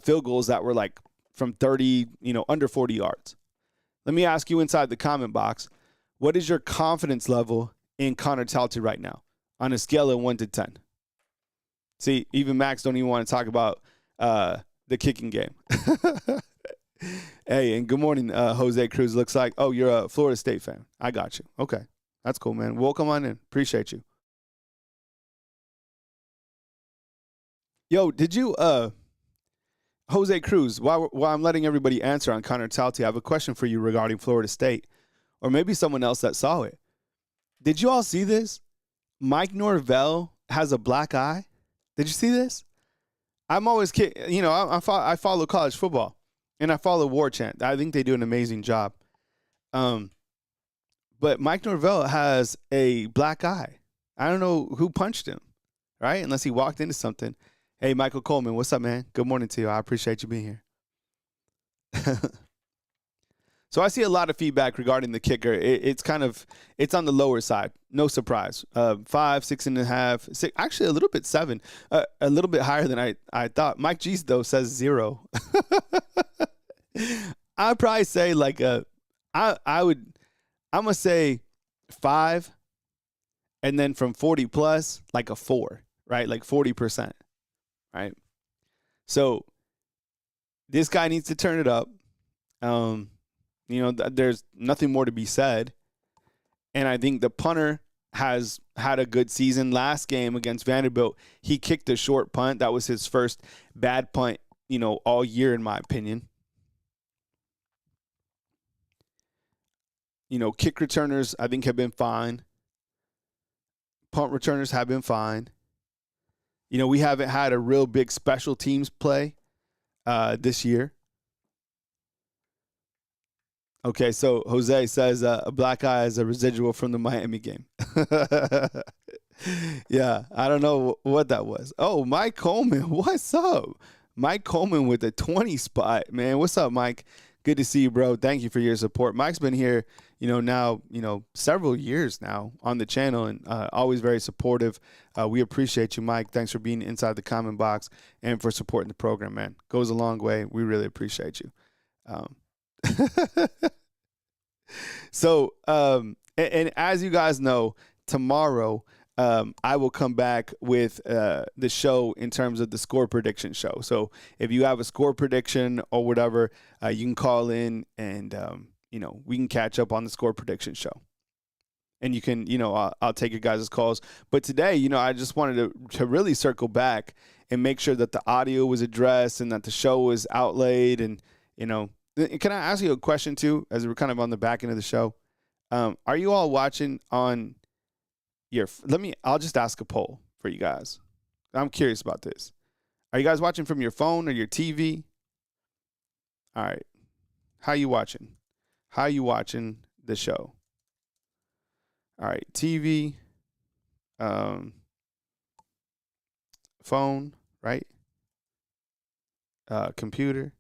field goals that were like from 30, under 40 yards. Let me ask you inside the comment box, what is your confidence level in Connor Talty right now on a scale of 1 to 10? See, even Max don't even want to talk about the kicking game. Hey, and good morning, Jose Cruz. Looks like, you're a Florida State fan. I got you. Okay, that's cool, man. Welcome on in. Appreciate you. Yo, did you, Jose Cruz, while I'm letting everybody answer on Connor Talty, I have a question for you regarding Florida State, or maybe someone else that saw it. Did you all see this? Mike Norvell has a black eye. Did you see this? I'm always kidding. I follow college football, and I follow War Chant. I think they do an amazing job. But Mike Norvell has a black eye. I don't know who punched him, right? Unless he walked into something. Hey, Michael Coleman, what's up, man? Good morning to you. I appreciate you being here. So I see a lot of feedback regarding the kicker. It's on the lower side. No surprise. 5, 6.5, 6, actually a little bit 7, a little bit higher than I thought. Mike G's though says 0. I'd probably say I'm gonna say 5, and then from 40 plus, like a 4, right? Like 40%, right? So this guy needs to turn it up. There's nothing more to be said. And I think the punter has had a good season. Last game against Vanderbilt, he kicked a short punt. That was his first bad punt, all year, in my opinion. Kick returners, I think, have been fine. Punt returners have been fine. We haven't had a real big special teams play this year. Okay, so Jose says a black eye is a residual from the Miami game. Yeah, I don't know what that was. Oh, Mike Coleman, what's up? Mike Coleman with the 20 spot, man. What's up, Mike? Good to see you, bro. Thank you for your support. Mike's been here, now, several years now on the channel, and always very supportive. We appreciate you, Mike. Thanks for being inside the comment box and for supporting the program, man. Goes a long way. We really appreciate you. So, and as you guys know, tomorrow I will come back with the show in terms of the score prediction show. So if you have a score prediction or whatever, you can call in and, we can catch up on the score prediction show. And you can, I'll take your guys' calls. But today, I just wanted to really circle back and make sure that the audio was addressed and that the show was outlaid. And, can I ask you a question too, as we're kind of on the back end of the show? Are you all watching on I'll just ask a poll for you guys. I'm curious about this. Are you guys watching from your phone or your TV? All right. How you watching? How you watching the show? All right, TV, phone, right? Computer.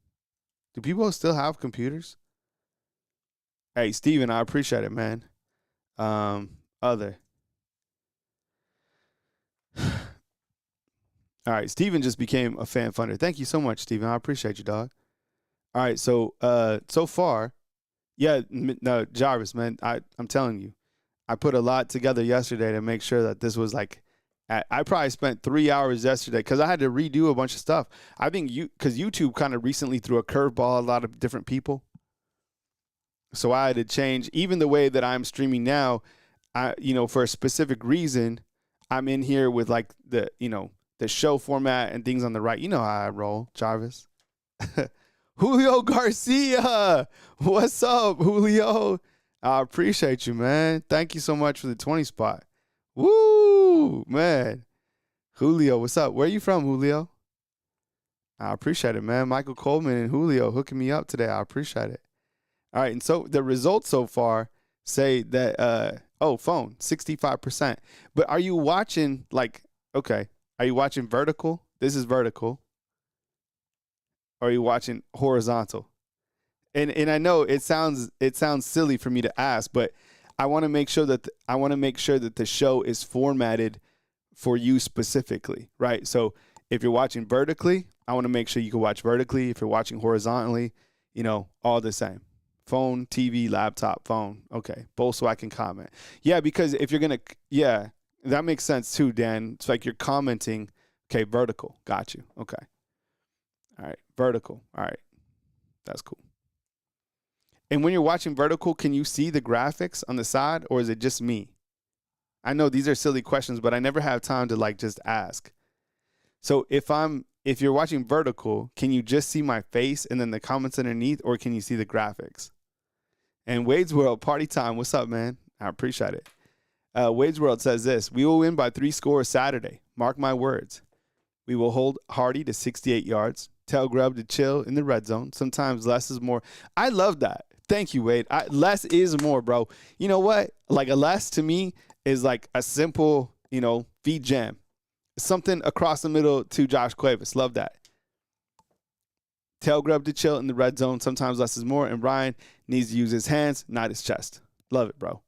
Do people still have computers? Hey, Steven, I appreciate it, man. Other. All right, Steven just became a fan funder. Thank you so much, Steven. I appreciate you, dog. All right, so far, yeah, no, Jarvis, man, I'm telling you. I put a lot together yesterday to make sure that this was I probably spent 3 hours yesterday because I had to redo a bunch of stuff. I think because YouTube kind of recently threw a curveball, a lot of different people. So I had to change even the way that I'm streaming now, for a specific reason, I'm in here with the show format and things on the right. You know how I roll, Jarvis. Julio Garcia. What's up, Julio? I appreciate you, man. Thank you so much for the 20 spot. Woo, man. Julio, what's up? Where are you from, Julio? I appreciate it, man. Michael Coleman and Julio hooking me up today. I appreciate it. All right, and so the results so far say that, phone, 65%. But are you watching, are you watching vertical? This is vertical. Or are you watching horizontal? And I know it sounds silly for me to ask, but I want to make sure that the show is formatted for you specifically, right? So if you're watching vertically, I want to make sure you can watch vertically. If you're watching horizontally, all the same. Phone, TV, laptop, phone. Okay, both so I can comment. Yeah, because if you're gonna, that makes sense too, Dan. It's like you're commenting. Okay, vertical. Got you. Okay. All right, vertical. All right, that's cool. And when you're watching vertical, can you see the graphics on the side, or is it just me? I know these are silly questions, but I never have time to just ask. So if you're watching vertical, can you just see my face and then the comments underneath, or can you see the graphics? And Wade's World, party time. What's up, man? I appreciate it. Wade's World says this: we will win by 3 scores Saturday. Mark my words. We will hold Hardy to 68 yards. Tell Grubb to chill in the red zone. Sometimes less is more. I love that. Thank you, Wade. Less is more, bro. You know what? A less to me is a simple, feed jam. Something across the middle to Josh Cuevas. Love that. Tell Grubb to chill in the red zone. Sometimes less is more. And Ryan needs to use his hands, not his chest. Love it, bro.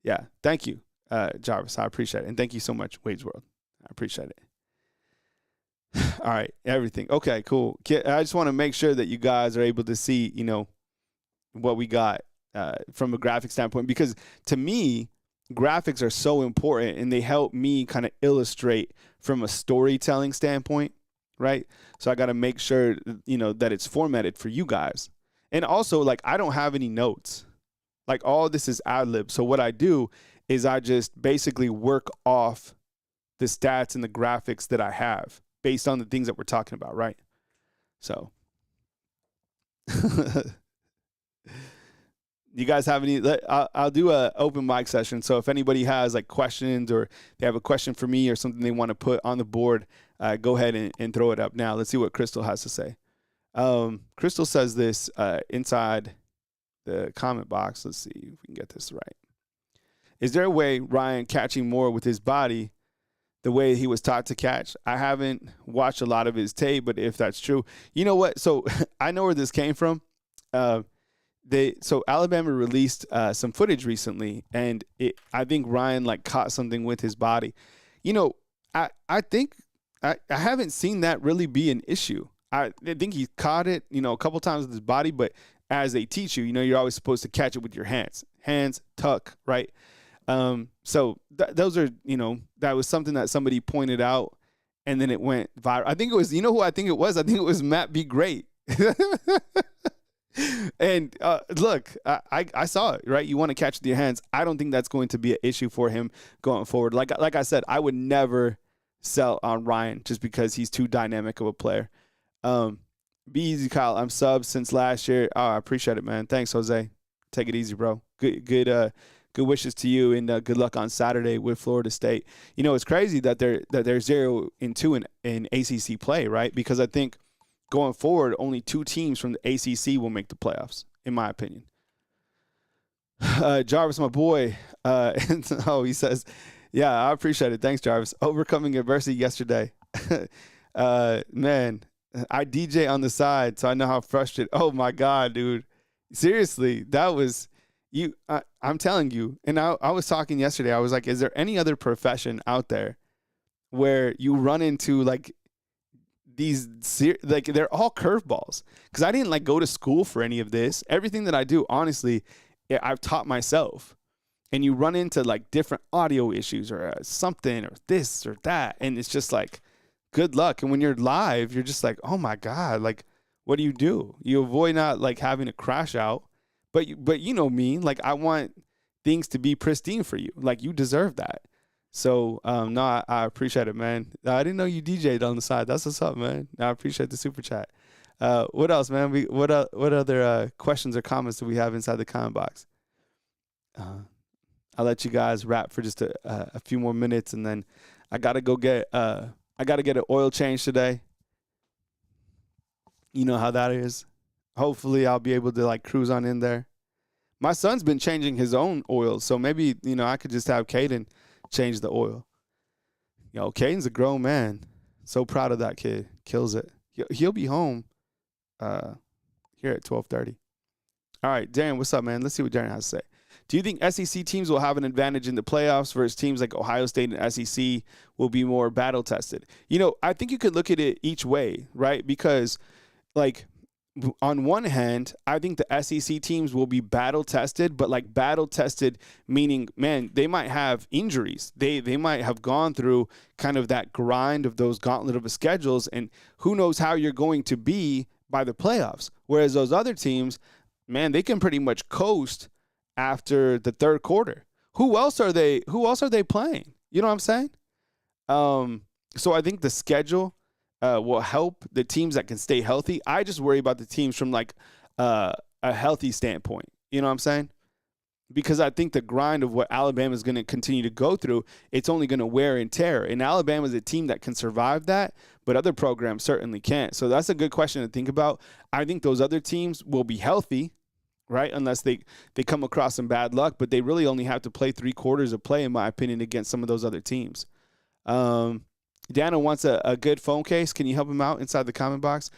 Yeah. Thank you, Jarvis. I appreciate it. And thank you so much, Wade's World. I appreciate it. All right. Everything. Okay, cool. I just want to make sure that you guys are able to see, what we got from a graphic standpoint, because to me, graphics are so important and they help me kind of illustrate from a storytelling standpoint, right? So I got to make sure, that it's formatted for you guys. And also, I don't have any notes. All this is ad lib. So what I do is I just basically work off the stats and the graphics that I have based on the things that we're talking about, right? So you guys have any? I'll do a open mic session. So if anybody has questions or they have a question for me or something they want to put on the board, go ahead and throw it up now. Let's see what Crystal has to say. Crystal says this inside the comment box. Let's see if we can get this right. Is there a way Ryan catching more with his body the way he was taught to catch? I haven't watched a lot of his tape, but if that's true, you know what? So I know where this came from. So Alabama released some footage recently, and I think Ryan caught something with his body. I think I haven't seen that really be an issue. I think he caught it, a couple times with his body, but as they teach you, you're always supposed to catch it with your hands, tuck, right? So those are, that was something that somebody pointed out, and then it went viral. I think it was, who I think it was? I think it was Matt Be Great. And look, I saw it, right? You want to catch it with your hands. I don't think that's going to be an issue for him going forward. Like I said, I would never sell on Ryan just because he's too dynamic of a player. Be easy, Kyle. I'm sub since last year. Oh, I appreciate it, man. Thanks, Jose. Take it easy, bro. Good wishes to you, and good luck on Saturday with Florida State. It's crazy that they're 0-2 in ACC play, right? Because I think going forward, only 2 teams from the ACC will make the playoffs, in my opinion. Jarvis, my boy. He says, yeah, I appreciate it. Thanks, Jarvis. Overcoming adversity yesterday. Man, I DJ on the side, so I know how frustrated. Oh, my God, dude. Seriously, that was you. I'm telling you. And I was talking yesterday. I was like, is there any other profession out there where you run into like these, like they're all curveballs? Because I didn't go to school for any of this. Everything that I do, honestly, I've taught myself. And you run into different audio issues or something or this or that. And it's just good luck. And when you're live, you're just oh my God, what do? You avoid not having a crash out. But you know me, I want things to be pristine for you. You deserve that. So, no, I appreciate it, man. I didn't know you DJ'd on the side. That's what's up, man. I appreciate the super chat. What else, man? What other questions or comments do we have inside the comment box? I'll let you guys wrap for just a few more minutes, and then I gotta go get an oil change today. You know how that is. Hopefully, I'll be able to cruise on in there. My son's been changing his own oil, so maybe I could just have Caden change the oil. Caden's a grown man. So proud of that kid. Kills it. He'll be home here at 12:30. All right, Darren, what's up, man? Let's see what Darren has to say. Do you think SEC teams will have an advantage in the playoffs versus teams like Ohio State and SEC will be more battle tested? I think you could look at it each way, right? Because on one hand, I think the SEC teams will be battle tested, but battle tested meaning, man, they might have injuries. They might have gone through kind of that grind of those gauntlet of schedules, and who knows how you're going to be by the playoffs. Whereas those other teams, man, they can pretty much coast after the third quarter. Who else are they playing? You know what I'm saying? So I think the schedule will help the teams that can stay healthy. I just worry about the teams from a healthy standpoint. You know what I'm saying? Because I think the grind of what Alabama is going to continue to go through, it's only going to wear and tear. And Alabama is a team that can survive that, but other programs certainly can't. So that's a good question to think about. I think those other teams will be healthy, right? Unless they come across some bad luck, but they really only have to play 3 quarters of play, in my opinion, against some of those other teams. Dana wants a good phone case. Can you help him out inside the comment box?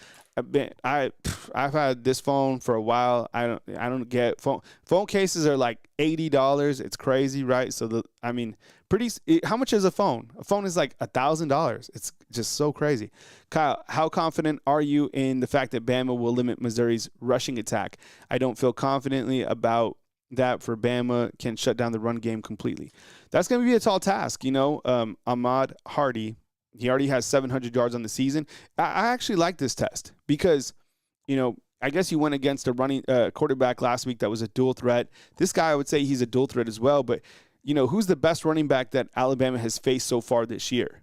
I've had this phone for a while. I don't get phone cases are $80. It's crazy, right? So how much is a phone? A phone is $1,000. It's just so crazy. Kyle, how confident are you in the fact that Bama will limit Missouri's rushing attack? I don't feel confidently about that for Bama can shut down the run game completely. That's going to be a tall task. Ahmad Hardy, he already has 700 yards on the season. I actually like this test because, I guess you went against a running quarterback last week that was a dual threat. This guy, I would say he's a dual threat as well. But, who's the best running back that Alabama has faced so far this year?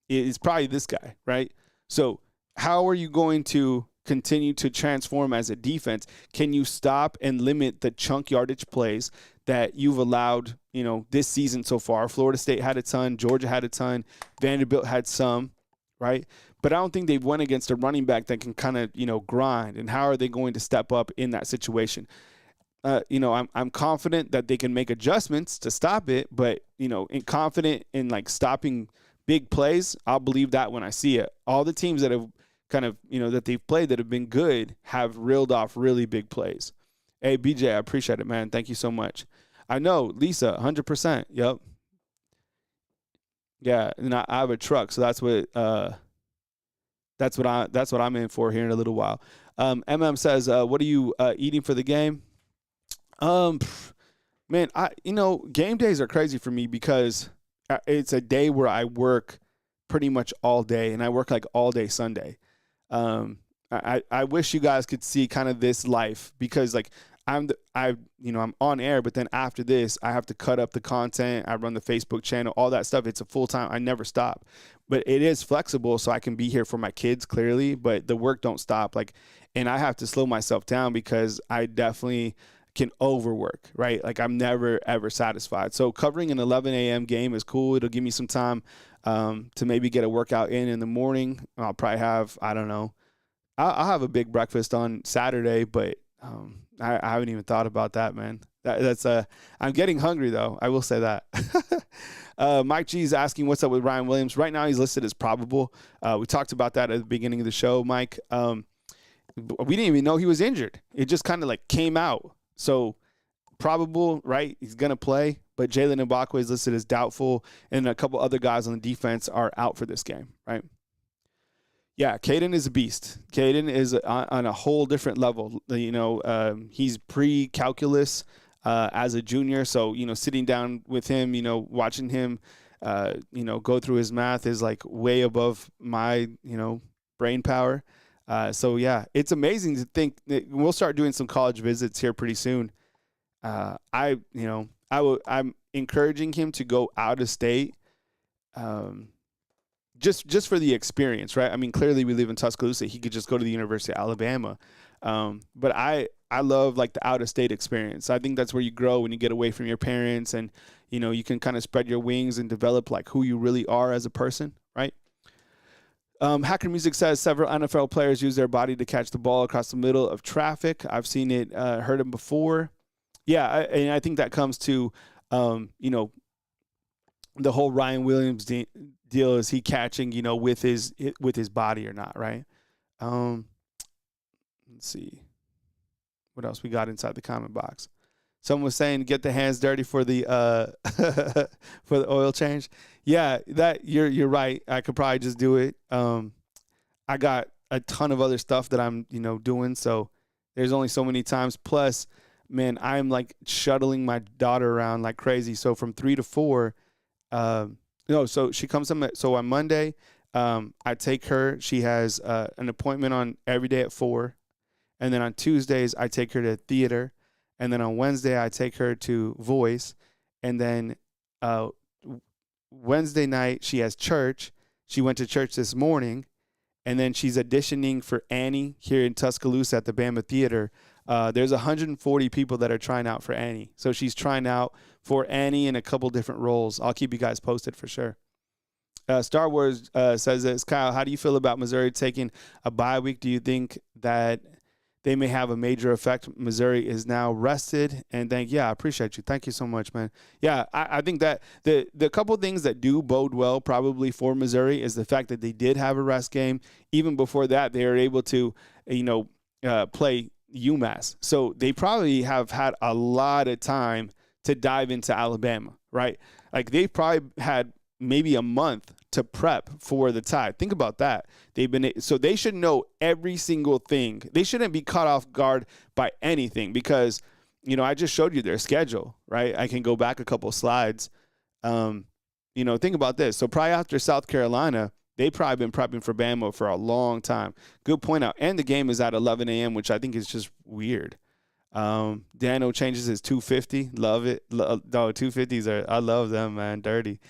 It's probably this guy, right? So how are you going to continue to transform as a defense? Can you stop and limit the chunk yardage plays that you've allowed, this season so far? Florida State had a ton. Georgia had a ton. Vanderbilt had some, right? But I don't think they've went against a running back that can kind of, grind. And how are they going to step up in that situation? I'm confident that they can make adjustments to stop it, but, confident in stopping big plays, I'll believe that when I see it. All the teams that have kind of, that they've played that have been good have reeled off really big plays. Hey, BJ, I appreciate it, man. Thank you so much. I know, Lisa, 100%. Yep. Yeah, and I have a truck, so that's what I'm in for here in a little while. MM says, what are you eating for the game? Man, Man, game days are crazy for me because it's a day where I work pretty much all day, and I work like all day Sunday. I wish you guys could see kind of this life because like I'm on air, but then after this, I have to cut up the content. I run the Facebook channel, all that stuff. It's a full time. I never stop, but it is flexible, so I can be here for my kids clearly. But the work don't stop. And I have to slow myself down because I definitely can overwork, right? Like I'm never ever satisfied. So covering an 11 a.m. game is cool. It'll give me some time to maybe get a workout in the morning. I'll probably have, I don't know, I'll have a big breakfast on Saturday, but I haven't even thought about that, man. I'm getting hungry though. I will say that. Mike G is asking what's up with Ryan Williams. Right now he's listed as probable. We talked about that at the beginning of the show, Mike. We didn't even know he was injured. It just kind of like came out. So probable, right? He's going to play, but Jaylen Mbakwe is listed as doubtful, and a couple other guys on the defense are out for this game, right? Yeah, Caden is a beast. Caden is on a whole different level. He's pre-calculus as a junior, so, sitting down with him, watching him, go through his math is like way above my, brain power. So yeah, it's amazing to think that we'll start doing some college visits here pretty soon. I'm encouraging him to go out of state, just for the experience, right? I mean, clearly we live in Tuscaloosa. He could just go to the University of Alabama. But I love like the out of state experience. I think that's where you grow when you get away from your parents and, you can kind of spread your wings and develop like who you really are as a person, right? Hacker Music says several NFL players use their body to catch the ball across the middle of traffic. I've seen it, heard him before. Yeah, and I think that comes to, the whole Ryan Williams deal. Is he catching, with his body or not, right? Let's see. What else we got inside the comment box? Someone was saying get the hands dirty for the for the oil change. Yeah, that you're right. I could probably just do it. I got a ton of other stuff that I'm doing, so there's only so many times. Plus, man, I'm like shuttling my daughter around like crazy. So from 3 to 4, so she comes so on Monday, I take her. She has an appointment on every day at 4, and then on Tuesdays I take her to theater. And then on Wednesday, I take her to voice. And then Wednesday night, she has church. She went to church this morning. And then she's auditioning for Annie here in Tuscaloosa at the Bama Theater. There's 140 people that are trying out for Annie. So she's trying out for Annie in a couple different roles. I'll keep you guys posted for sure. Star Wars says this. Kyle, how do you feel about Missouri taking a bye week? Do you think that they may have a major effect? Missouri is now rested. And I appreciate you. Thank you so much, man. Yeah, I think that the couple things that do bode well probably for Missouri is the fact that they did have a rest game. Even before that, they were able to, play UMass. So they probably have had a lot of time to dive into Alabama, right? Like they probably had maybe a month to prep for the Tide. Think about that. So they should know every single thing. They shouldn't be caught off guard by anything because, I just showed you their schedule, right? I can go back a couple slides. Think about this. So probably after South Carolina, they've probably been prepping for Bama for a long time. Good point out. And the game is at 11 a.m., which I think is just weird. Dano changes his 250. Love it. 250s I love them, man. Dirty.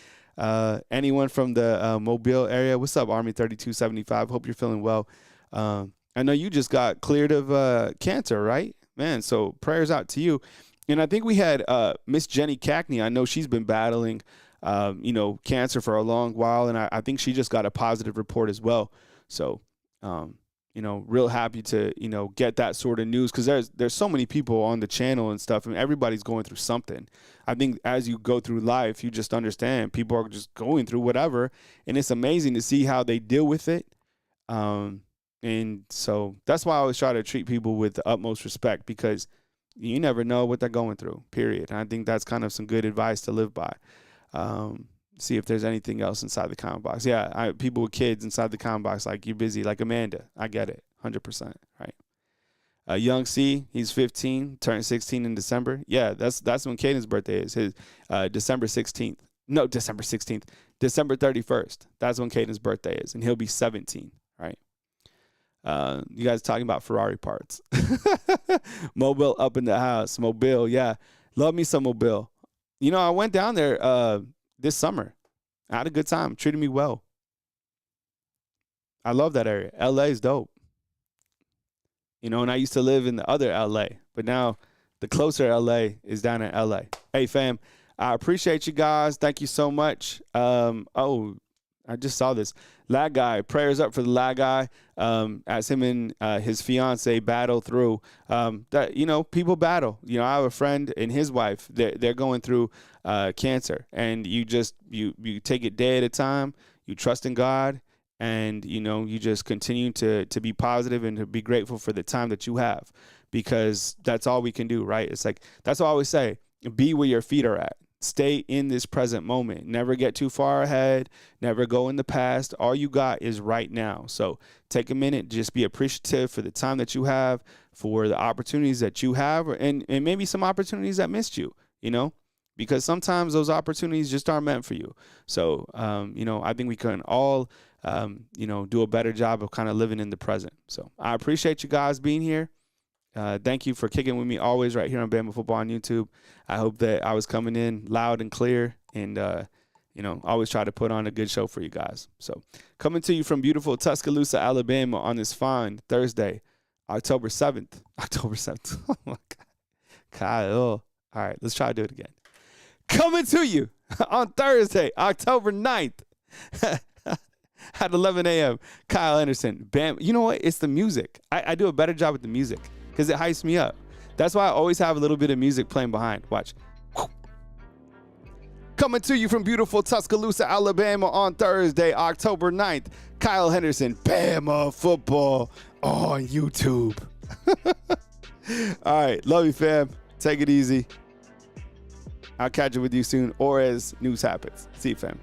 Anyone from the Mobile area? What's up, Army 3275? Hope you're feeling well. I know you just got cleared of cancer, right? Man, so prayers out to you. And I think we had Miss Jenny Cackney. I know she's been battling, cancer for a long while, and I think she just got a positive report as well. So, real happy to, get that sort of news because there's so many people on the channel and stuff, and everybody's going through something. I think as you go through life, you just understand people are just going through whatever, and it's amazing to see how they deal with it. And so that's why I always try to treat people with the utmost respect because you never know what they're going through, period. And I think that's kind of some good advice to live by. See if there's anything else inside the comment box. Yeah, people with kids inside the comment box, like you're busy, like Amanda. I get it, 100%, right? Young C, he's 15, turned 16 in December. Yeah, that's when Caden's birthday is. His December 16th. No, December 16th. December 31st. That's when Caden's birthday is, and he'll be 17, right? You guys talking about Ferrari parts. Mobile up in the house. Mobile, yeah. Love me some Mobile. You know, I went down there this summer. I had a good time. Treated me well. I love that area. LA is dope. You know, and I used to live in the other LA, but now the closer LA is down in LA. Hey, fam, I appreciate you guys. Thank you so much. Oh, I just saw this. Lag Guy, prayers up for the Lag Guy as him and his fiance battle through that. You know, people battle. You know, I have a friend and his wife. They're going through cancer, and you take it day at a time. You trust in God. And, you know, you just continue to be positive and to be grateful for the time that you have, because that's all we can do, right? It's like, that's what I always say, be where your feet are at. Stay in this present moment. Never get too far ahead. Never go in the past. All you got is right now. So take a minute, just be appreciative for the time that you have, for the opportunities that you have, and maybe some opportunities that missed you, you know, because sometimes those opportunities just aren't meant for you. So, you know, I think we can all you know, do a better job of kind of living in the present. So I appreciate you guys being here. Thank you for kicking with me always right here on Bama Football on YouTube. I hope that I was coming in loud and clear, and, you know, always try to put on a good show for you guys. So coming to you from beautiful Tuscaloosa, Alabama on this fine Thursday, October 7th. October 7th. Oh, my God. Kyle. All right, let's try to do it again. Coming to you on Thursday, October 9th. At 11 a.m., Kyle Henderson. Bam. You know what? It's the music. I do a better job with the music because it hypes me up. That's why I always have a little bit of music playing behind. Watch. Coming to you from beautiful Tuscaloosa, Alabama on Thursday, October 9th, Kyle Henderson, Bama Football on YouTube. All right. Love you, fam. Take it easy. I'll catch up with you soon, or as news happens. See you, fam.